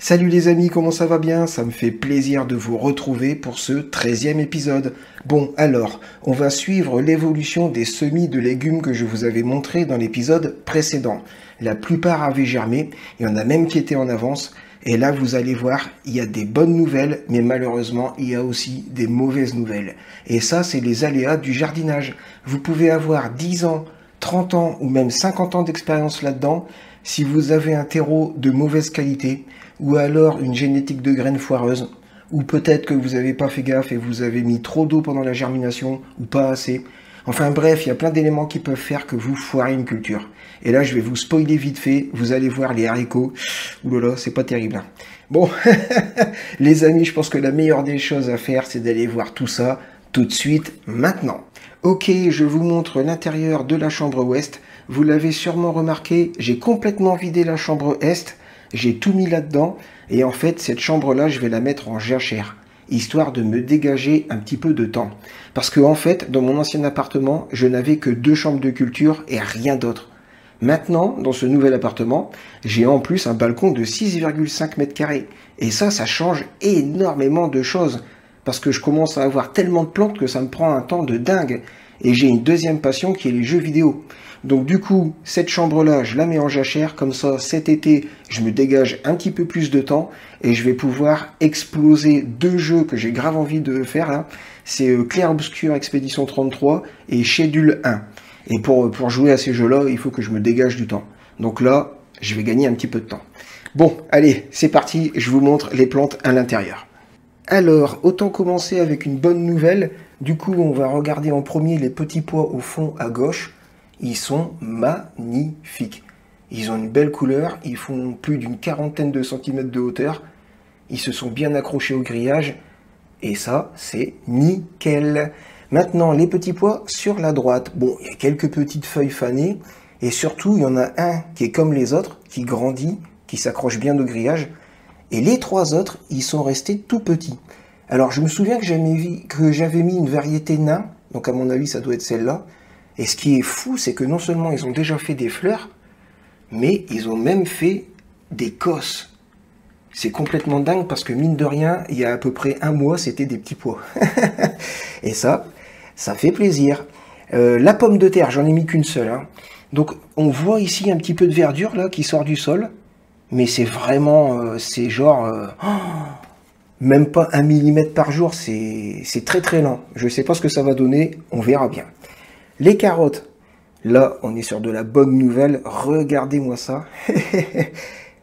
Salut les amis, comment ça va bien? Ça me fait plaisir de vous retrouver pour ce 13e épisode. Bon, alors, on va suivre l'évolution des semis de légumes que je vous avais montré dans l'épisode précédent. La plupart avaient germé, il y en a même qui étaient en avance. Et là, vous allez voir, il y a des bonnes nouvelles, mais malheureusement, il y a aussi des mauvaises nouvelles. Et ça, c'est les aléas du jardinage. Vous pouvez avoir 10 ans, 30 ans ou même 50 ans d'expérience là-dedans. Si vous avez un terreau de mauvaise qualité, ou alors une génétique de graines foireuse, ou peut-être que vous n'avez pas fait gaffe et vous avez mis trop d'eau pendant la germination, ou pas assez. Enfin bref, il y a plein d'éléments qui peuvent faire que vous foirez une culture. Et là, je vais vous spoiler vite fait, vous allez voir les haricots. Oulala, c'est pas terrible. Hein. Bon, les amis, je pense que la meilleure des choses à faire, c'est d'aller voir tout ça tout de suite, maintenant. Ok, je vous montre l'intérieur de la chambre ouest. Vous l'avez sûrement remarqué, j'ai complètement vidé la chambre est. J'ai tout mis là-dedans. Et en fait, cette chambre-là, je vais la mettre en jachère, histoire de me dégager un petit peu de temps. Parce que en fait, dans mon ancien appartement, je n'avais que 2 chambres de culture et rien d'autre. Maintenant, dans ce nouvel appartement, j'ai en plus un balcon de 6,5 mètres carrés. Et ça change énormément de choses. Parce que je commence à avoir tellement de plantes que ça me prend un temps de dingue. Et j'ai une deuxième passion qui est les jeux vidéo. Donc du coup, cette chambre-là, je la mets en jachère. Comme ça, cet été, je me dégage un petit peu plus de temps. Et je vais pouvoir exploser 2 jeux que j'ai grave envie de faire là. C'est Clair Obscur Expédition 33 et Schedule 1. Et pour jouer à ces jeux-là, il faut que je me dégage du temps. Donc là, je vais gagner un petit peu de temps. Bon, allez, c'est parti, je vous montre les plantes à l'intérieur. Alors, autant commencer avec une bonne nouvelle. Du coup, on va regarder en premier les petits pois au fond à gauche. Ils sont magnifiques. Ils ont une belle couleur, ils font plus d'une quarantaine de centimètres de hauteur. Ils se sont bien accrochés au grillage. Et ça, c'est nickel. Maintenant, les petits pois sur la droite. Bon, il y a quelques petites feuilles fanées. Et surtout, il y en a un qui est comme les autres, qui grandit, qui s'accroche bien au grillage. Et les 3 autres, ils sont restés tout petits. Alors, je me souviens que j'avais mis une variété nain. Donc, à mon avis, ça doit être celle-là. Et ce qui est fou, c'est que non seulement ils ont déjà fait des fleurs, mais ils ont même fait des cosses. C'est complètement dingue parce que mine de rien, il y a à peu près un mois, c'était des petits pois. Et ça fait plaisir. La pomme de terre, j'en ai mis qu'une seule. Hein. Donc on voit ici un petit peu de verdure là qui sort du sol. Mais c'est vraiment, c'est genre, même pas 1 millimètre par jour, c'est très très lent. Je ne sais pas ce que ça va donner, on verra bien. Les carottes, là on est sur de la bonne nouvelle, regardez-moi ça.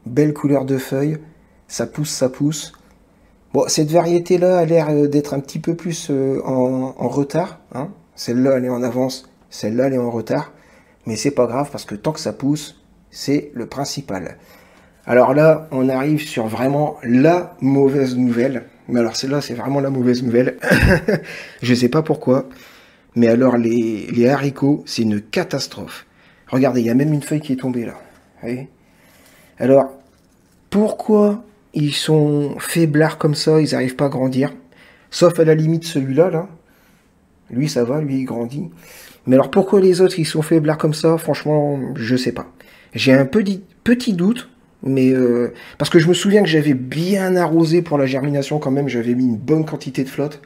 Belle couleur de feuilles, ça pousse, ça pousse. Bon, cette variété-là a l'air d'être un petit peu plus en retard. Hein. Celle-là, elle est en avance, celle-là, elle est en retard. Mais c'est pas grave parce que tant que ça pousse, c'est le principal. Alors là, on arrive sur vraiment la mauvaise nouvelle. Mais alors celle-là, c'est vraiment la mauvaise nouvelle. Je sais pas pourquoi. Mais alors, les haricots, c'est une catastrophe. Regardez, il y a même une feuille qui est tombée là. Vous voyez ? Alors, pourquoi ils sont faiblards comme ça, ils n'arrivent pas à grandir? Sauf à la limite celui-là, là. Lui, ça va, lui, il grandit. Mais alors, pourquoi les autres, ils sont faiblards comme ça? Franchement, je sais pas. J'ai un petit doute, mais parce que je me souviens que j'avais bien arrosé pour la germination quand même. J'avais mis une bonne quantité de flotte.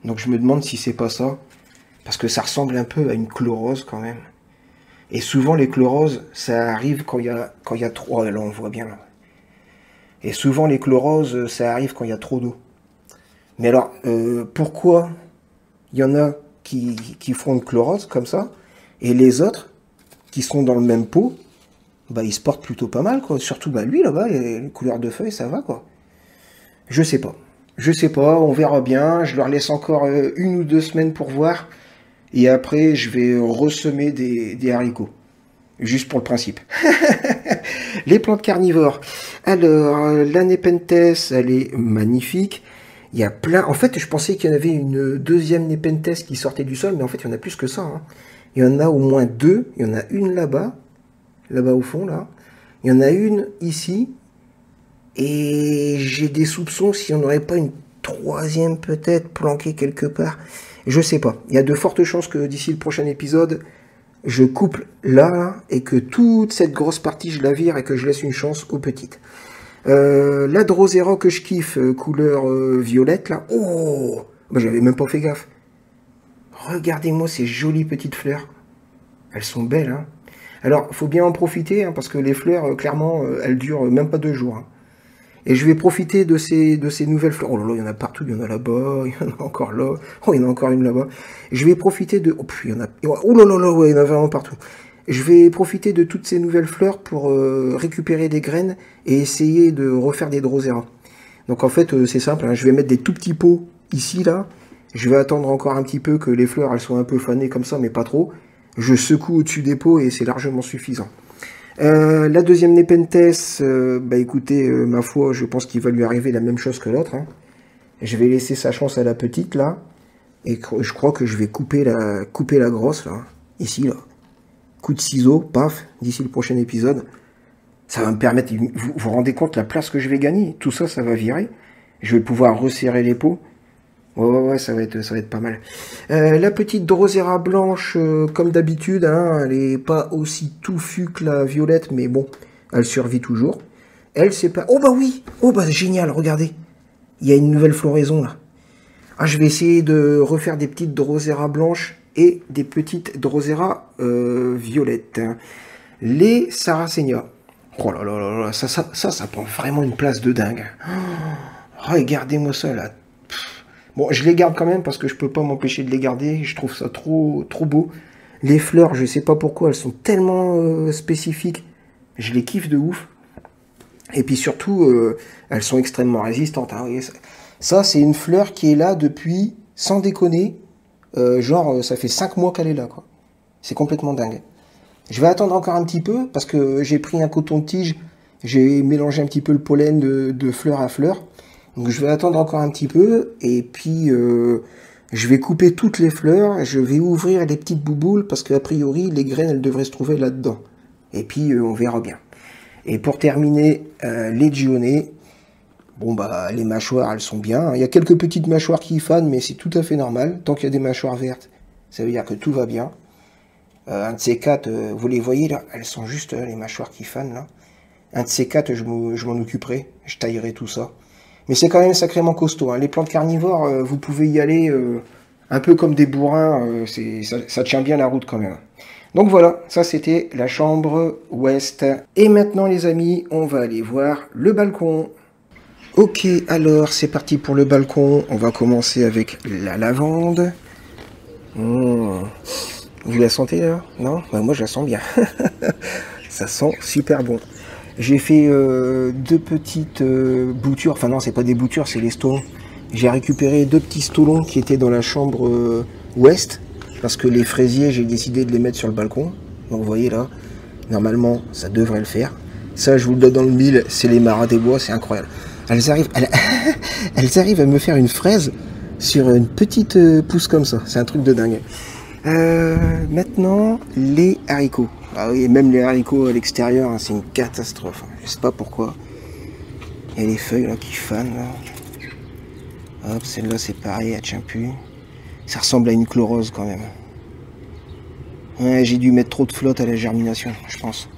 Donc, je me demande si c'est pas ça. Parce que ça ressemble un peu à une chlorose quand même. Et souvent les chloroses, ça arrive quand il y a trop... Là on voit bien là. Et souvent les chloroses, ça arrive quand il y a trop d'eau. Mais alors, pourquoi il y en a qui font une chlorose comme ça, et les autres, qui sont dans le même pot, bah ils se portent plutôt pas mal, quoi. Surtout bah, lui là-bas, les couleurs de feuilles, ça va quoi. Je sais pas. Je sais pas, on verra bien. Je leur laisse encore 1 ou 2 semaines pour voir. Et après, je vais ressemer des haricots. Juste pour le principe. Les plantes carnivores. Alors, la Nepenthes, elle est magnifique. Il y a plein... En fait, je pensais qu'il y en avait une deuxième Nepenthes qui sortait du sol, mais en fait, il y en a plus que ça. Hein. Il y en a au moins 2. Il y en a une là-bas. Là-bas au fond, là. Il y en a une ici. Et j'ai des soupçons s'il n'y en aurait pas une 3e peut-être planquée quelque part. Je sais pas. Il y a de fortes chances que d'ici le prochain épisode, je coupe là et que toute cette grosse partie, je la vire et que je laisse une chance aux petites. La Drosera que je kiffe, couleur violette, là. Oh, bah, j'avais même pas fait gaffe. Regardez-moi ces jolies petites fleurs. Elles sont belles, hein. Alors, faut bien en profiter, hein, parce que les fleurs, clairement, elles durent même pas 2 jours. Hein. Et je vais profiter de ces nouvelles fleurs. Oh là là, il y en a partout, il y en a là-bas, il y en a encore là. Oh, il y en a encore une là-bas. Je vais profiter de... Oh, il y en a... Oh là là là, ouais, il y en a vraiment partout. Je vais profiter de toutes ces nouvelles fleurs pour récupérer des graines et essayer de refaire des Drosera. Donc en fait, c'est simple, hein, je vais mettre des tout petits pots ici, là. Je vais attendre encore un petit peu que les fleurs, elles soient un peu fanées comme ça, mais pas trop. Je secoue au-dessus des pots et c'est largement suffisant. La deuxième Nepenthes, bah écoutez, ma foi, je pense qu'il va lui arriver la même chose que l'autre. Hein. Je vais laisser sa chance à la petite, là. Et je crois que je vais couper la grosse, là. Ici, là. Coup de ciseau, paf, d'ici le prochain épisode. Ça va me permettre, vous vous rendez compte la place que je vais gagner? Tout ça, ça va virer. Je vais pouvoir resserrer les pots. Ouais, ça va être pas mal. La petite Drosera blanche, comme d'habitude, hein, elle est pas aussi touffue que la violette, mais bon, elle survit toujours. Elle, c'est pas... Oh bah oui! Oh bah génial, regardez. Il y a une nouvelle floraison, là. Ah, je vais essayer de refaire des petites Drosera blanches et des petites Drosera violettes. Les Sarracenia. Oh là là là là, ça prend vraiment une place de dingue. Oh, regardez-moi ça, là. Bon, je les garde quand même parce que je peux pas m'empêcher de les garder. Je trouve ça trop beau. Les fleurs, je sais pas pourquoi, elles sont tellement spécifiques. Je les kiffe de ouf. Et puis surtout, elles sont extrêmement résistantes. Hein, vous voyez, ça c'est une fleur qui est là depuis, sans déconner, genre ça fait 5 mois qu'elle est là, quoi. C'est complètement dingue. Je vais attendre encore un petit peu parce que j'ai pris un coton-tige. J'ai mélangé un petit peu le pollen de fleur à fleur. Donc je vais attendre encore un petit peu et puis je vais couper toutes les fleurs, je vais ouvrir les petites bouboules parce qu'a priori les graines elles devraient se trouver là-dedans. Et puis on verra bien. Et pour terminer, les Gionnées, bon bah les mâchoires elles sont bien. Il y a quelques petites mâchoires qui fanent mais c'est tout à fait normal. Tant qu'il y a des mâchoires vertes, ça veut dire que tout va bien. Un de ces quatre, vous les voyez là, elles sont juste les mâchoires qui fanent là. Un de ces quatre, je m'en occuperai, je taillerai tout ça. Mais c'est quand même sacrément costaud. Hein. Les plantes carnivores, vous pouvez y aller un peu comme des bourrins. Ça tient bien la route quand même. Donc voilà, ça c'était la chambre ouest. Et maintenant les amis, on va aller voir le balcon. Ok, alors c'est parti pour le balcon. On va commencer avec la lavande. Vous la sentez là? Non? Bah, moi je la sens bien. Ça sent super bon. J'ai fait 2 petites boutures, enfin non c'est pas des boutures, c'est les stolons. J'ai récupéré 2 petits stolons qui étaient dans la chambre ouest, parce que les fraisiers j'ai décidé de les mettre sur le balcon. Donc vous voyez là, normalement ça devrait le faire. Ça je vous le donne dans le mille, c'est les maras des bois, c'est incroyable. Elles arrivent à me faire une fraise sur une petite pousse comme ça, c'est un truc de dingue. Maintenant les haricots. Ah oui, même les haricots à l'extérieur, hein, c'est une catastrophe. Je sais pas pourquoi. Il y a les feuilles là qui fanent. Là. Hop, celle-là c'est pareil, elle tient plus. Ça ressemble à une chlorose quand même. Ouais, j'ai dû mettre trop de flotte à la germination, je pense.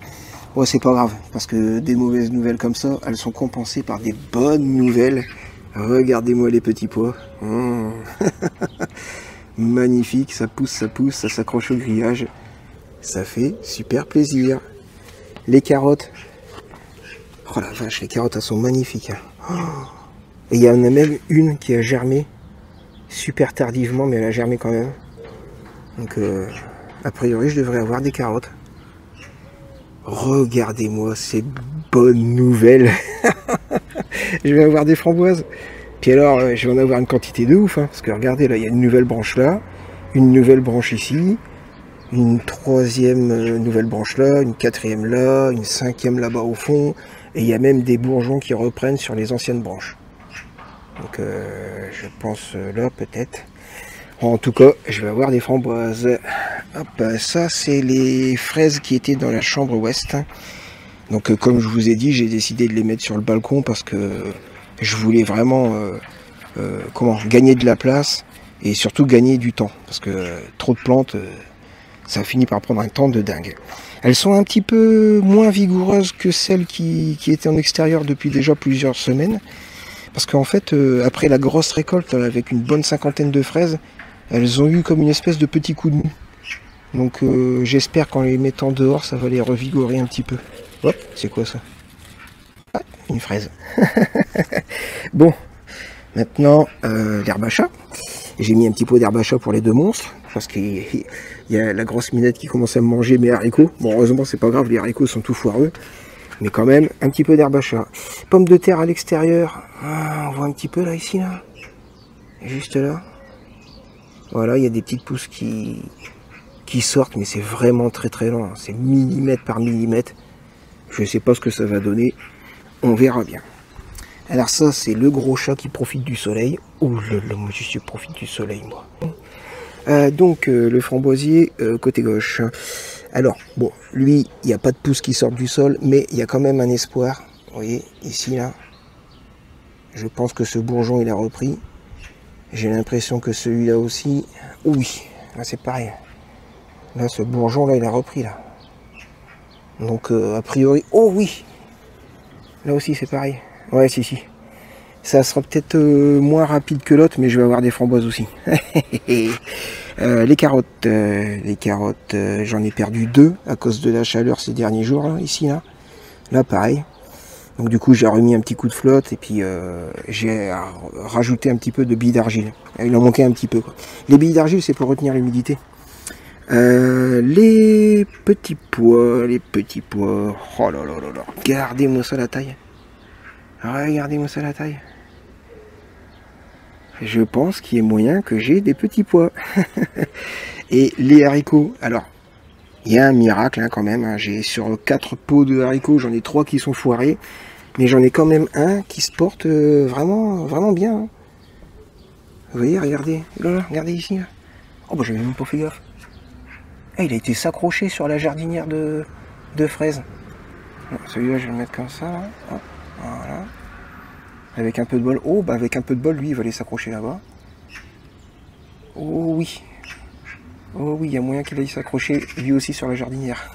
Ouais, c'est pas grave, parce que des mauvaises nouvelles comme ça, elles sont compensées par des bonnes nouvelles. Regardez-moi les petits pois. Magnifique, ça pousse, ça s'accroche au grillage. Ça fait super plaisir. Les carottes. Oh la vache, les carottes, elles sont magnifiques. Hein. Et il y en a même une qui a germé. Super tardivement, mais elle a germé quand même. Donc, a priori, je devrais avoir des carottes. Regardez-moi ces bonnes nouvelles. Je vais avoir des framboises. Puis alors, je vais en avoir une quantité de ouf. Hein, parce que regardez, là, il y a une nouvelle branche là. Une nouvelle branche ici. Une 3e nouvelle branche là, une 4e là, une 5e là-bas au fond, et il y a même des bourgeons qui reprennent sur les anciennes branches. Donc je pense là peut-être. En tout cas, je vais avoir des framboises. Hop, ça c'est les fraises qui étaient dans la chambre ouest. Donc comme je vous ai dit, j'ai décidé de les mettre sur le balcon parce que je voulais vraiment gagner de la place et surtout gagner du temps. Parce que trop de plantes... ça a fini par prendre un temps de dingue. Elles sont un petit peu moins vigoureuses que celles qui étaient en extérieur depuis déjà plusieurs semaines. Parce qu'en fait, après la grosse récolte, avec une bonne cinquantaine de fraises, elles ont eu comme une espèce de petit coup de mou. Donc j'espère qu'en les mettant dehors, ça va les revigorer un petit peu. Hop, c'est quoi ça? Ah, une fraise. Bon, maintenant, l'herbe à chat. J'ai mis un petit pot d'herbe à chat pour les deux monstres, parce qu'il y a la grosse minette qui commence à me manger mes haricots. Bon, heureusement, c'est pas grave, les haricots sont tout foireux. Mais quand même, un petit peu d'herbe à chat. Pommes de terre à l'extérieur. Ah, on voit un petit peu là, ici, là. Juste là. Voilà, il y a des petites pousses qui sortent, mais c'est vraiment très très lent. C'est millimètre par millimètre. Je sais pas ce que ça va donner. On verra bien. Alors ça, c'est le gros chat qui profite du soleil. Ouh là là, moi je profite du soleil, moi. Donc, le framboisier, côté gauche. Alors, bon, lui, il n'y a pas de pousses qui sortent du sol, mais il y a quand même un espoir. Vous voyez, ici, là. Je pense que ce bourgeon, il a repris. J'ai l'impression que celui-là aussi. Oui, là, c'est pareil. Là, ce bourgeon, là, il a repris, là. Donc, a priori... Oh, oui! Là aussi, c'est pareil. Ouais, si. Ça sera peut-être moins rapide que l'autre, mais je vais avoir des framboises aussi. Les carottes, j'en ai perdu 2 à cause de la chaleur ces derniers jours, là, ici, là. Là, pareil. Donc du coup, j'ai remis un petit coup de flotte et puis j'ai rajouté un petit peu de billes d'argile. Il en manquait un petit peu, quoi. Les billes d'argile, c'est pour retenir l'humidité. Les petits pois, Oh là là là là. Regardez-moi ça la taille. Regardez-moi ça la taille. Je pense qu'il y a moyen que j'ai des petits pois. Et les haricots, alors, il y a un miracle hein, quand même. Hein. J'ai sur 4 pots de haricots, j'en ai 3 qui sont foirés. Mais j'en ai quand même un qui se porte vraiment bien. Hein. Vous voyez, regardez. Là, regardez ici. Là. Oh bah j'avais même pas fait gaffe. Ah, il a été s'accrocher sur la jardinière de fraises. Celui-là, je vais le mettre comme ça. Là. Hop, voilà. Avec un peu de bol. Oh, bah avec un peu de bol, lui, il va aller s'accrocher là-bas. Oh oui. Oh oui, il y a moyen qu'il aille s'accrocher lui aussi sur la jardinière.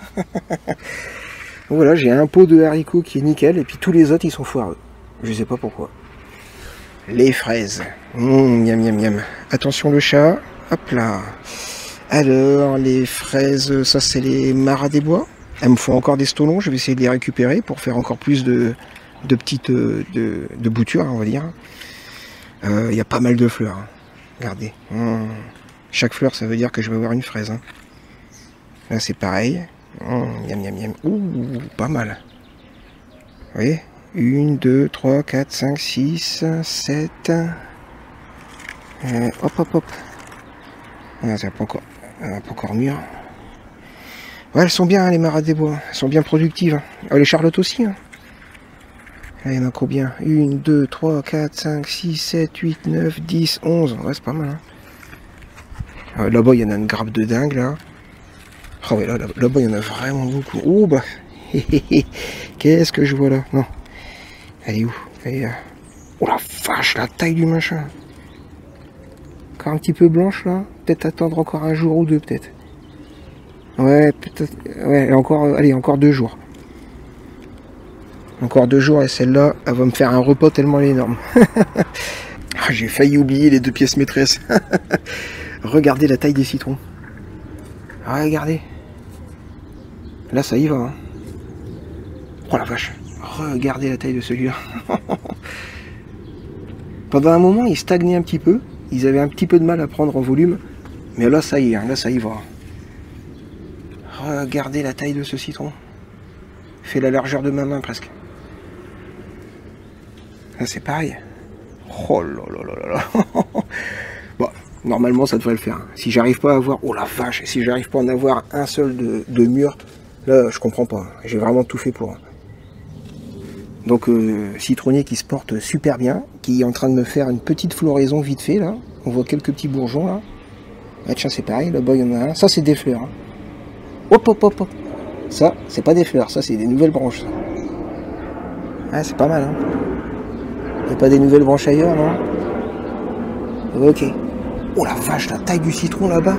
Voilà, j'ai un pot de haricots qui est nickel, et puis tous les autres, ils sont foireux. Je sais pas pourquoi. Les fraises. Miam, miam, miam. Attention le chat. Hop là. Alors, les fraises, ça c'est les maras des bois. Elles me font encore des stolons, je vais essayer de les récupérer pour faire encore plus de petites de boutures, on va dire. Il y a pas mal de fleurs. Hein. Regardez. Chaque fleur, ça veut dire que je vais avoir une fraise. Hein. Là, c'est pareil. Miam, miam, miam. Ouh, pas mal. Vous voyez 1, 2, 3, 4, 5, 6, 7. Hop. Ah, c'est pas encore mûr. Ouais, elles sont bien, hein, les maras des bois. Elles sont bien productives. Hein. Oh, les charlottes aussi. Hein. Là, il y en a combien 1, 2, 3, 4, 5, 6, 7, 8, 9, 10, 11. Ouais, c'est pas mal. Hein. Là-bas, il y en a une grappe de dingue, là. Oh, ouais, là-bas, il y en a vraiment beaucoup. Oh, bah. Qu'est-ce que je vois là? Non. Elle est où? Elle est là. Oh la vache, la taille du machin. Encore un petit peu blanche, là. Peut-être attendre encore un jour ou deux, peut-être. Ouais, peut-être. Ouais, encore 2 jours. Encore 2 jours et celle-là, elle va me faire un repas tellement elle est énorme. J'ai failli oublier les 2 pièces maîtresses. Regardez la taille des citrons. Regardez. Là, ça y va. Hein. Oh la vache. Regardez la taille de celui-là. Pendant un moment, ils stagnaient un petit peu. Ils avaient un petit peu de mal à prendre en volume. Mais là, ça y est. Hein, là, ça y va. Regardez la taille de ce citron. Il fait la largeur de ma main presque. Là, c'est pareil. Oh là là là là. Bon, normalement, ça devrait le faire. Si j'arrive pas à avoir... Oh la vache. Si j'arrive pas à en avoir un seul de mûr, là, je comprends pas. J'ai vraiment tout fait pour. Donc, citronnier qui se porte super bien, qui est en train de me faire une petite floraison vite fait, là. On voit quelques petits bourgeons, là. Ah, tiens, c'est pareil, là-bas, il y en a un. Ça, c'est des fleurs. Hein. Hop. Ça, c'est pas des fleurs, ça, c'est des nouvelles branches. Ça. Ah, c'est pas mal, hein. Il n'y a pas des nouvelles branches ailleurs, non? Ok. Oh la vache, la taille du citron, là-bas.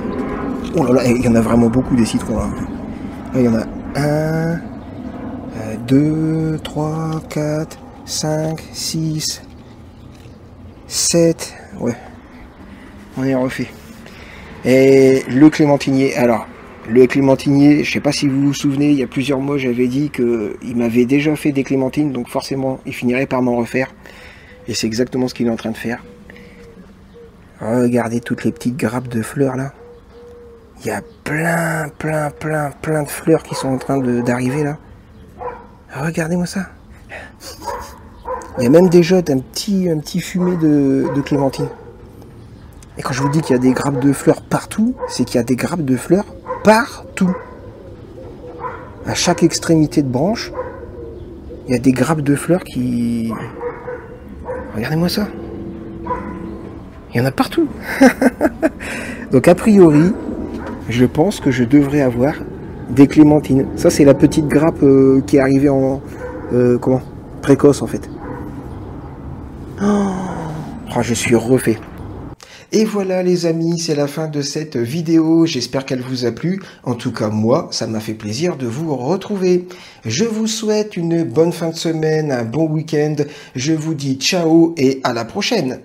Oh là là, il y en a vraiment beaucoup des citrons là. Là, il y en a 1, 2, 3, 4, 5, 6, 7. Ouais, on est refait. Et le clémentinier, alors, le clémentinier, je sais pas si vous vous souvenez, il y a plusieurs mois, j'avais dit qu'il m'avait déjà fait des clémentines, donc forcément, il finirait par m'en refaire. Et c'est exactement ce qu'il est en train de faire. Regardez toutes les petites grappes de fleurs là. Il y a plein de fleurs qui sont en train d'arriver là. Regardez-moi ça. Il y a même déjà un petit fumet de clémentine. Et quand je vous dis qu'il y a des grappes de fleurs partout, c'est qu'il y a des grappes de fleurs partout. À chaque extrémité de branche, il y a des grappes de fleurs qui... Regardez-moi ça. Il y en a partout. Donc a priori, je pense que je devrais avoir des clémentines. Ça c'est la petite grappe qui est arrivée en... comment? Précoce en fait. Oh, je suis refait. Et voilà les amis, c'est la fin de cette vidéo, j'espère qu'elle vous a plu. En tout cas moi, ça m'a fait plaisir de vous retrouver. Je vous souhaite une bonne fin de semaine, un bon week-end. Je vous dis ciao et à la prochaine.